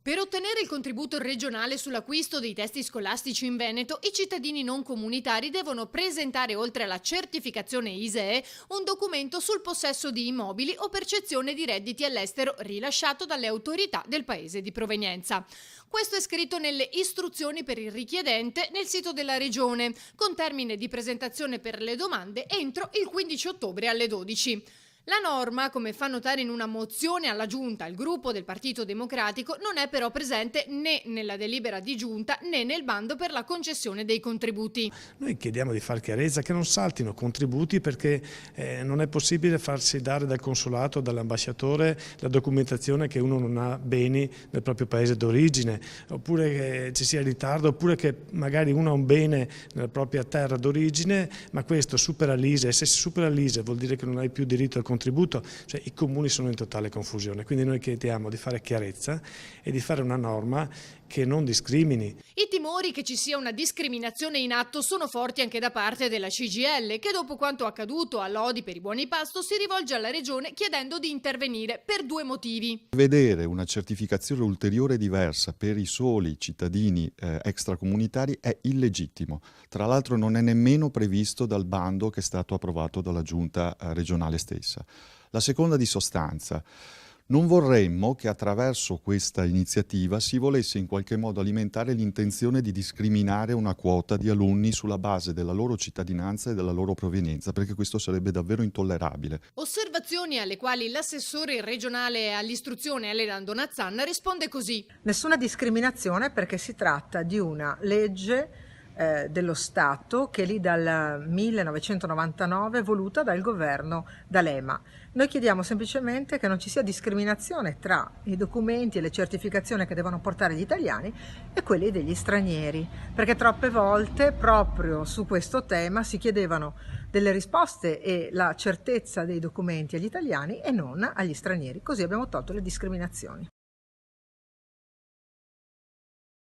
Per ottenere il contributo regionale sull'acquisto dei testi scolastici in Veneto, i cittadini non comunitari devono presentare, oltre alla certificazione ISEE, un documento sul possesso di immobili o percezione di redditi all'estero rilasciato dalle autorità del paese di provenienza. Questo è scritto nelle istruzioni per il richiedente nel sito della Regione, con termine di presentazione per le domande entro il 15 ottobre alle 12. La norma, come fa notare in una mozione alla Giunta il gruppo del Partito Democratico, non è però presente né nella delibera di Giunta né nel bando per la concessione dei contributi. Noi chiediamo di far chiarezza che non saltino contributi, perché non è possibile farsi dare dal consolato o dall'ambasciatore la documentazione che uno non ha beni nel proprio paese d'origine, oppure che ci sia ritardo, oppure che magari uno ha un bene nella propria terra d'origine, ma questo supera l'ISEE, e se si supera l'ISEE vuol dire che non hai più diritto al contributo, cioè i comuni sono in totale confusione. Quindi noi chiediamo di fare chiarezza e di fare una norma che non discrimini. I timori che ci sia una discriminazione in atto sono forti anche da parte della CGIL, che dopo quanto accaduto a Lodi per i buoni pasto si rivolge alla Regione chiedendo di intervenire per due motivi. Vedere una certificazione ulteriore diversa per i soli cittadini extracomunitari è illegittimo. Tra l'altro non è nemmeno previsto dal bando che è stato approvato dalla Giunta regionale stessa. La seconda di sostanza. Non vorremmo che attraverso questa iniziativa si volesse in qualche modo alimentare l'intenzione di discriminare una quota di alunni sulla base della loro cittadinanza e della loro provenienza, perché questo sarebbe davvero intollerabile. Osservazioni alle quali l'assessore regionale all'istruzione Elena Donazzanna risponde così. Nessuna discriminazione, perché si tratta di una legge dello Stato che è lì dal 1999, voluta dal governo D'Alema. Noi chiediamo semplicemente che non ci sia discriminazione tra i documenti e le certificazioni che devono portare gli italiani e quelli degli stranieri, perché troppe volte proprio su questo tema si chiedevano delle risposte e la certezza dei documenti agli italiani e non agli stranieri. Così abbiamo tolto le discriminazioni.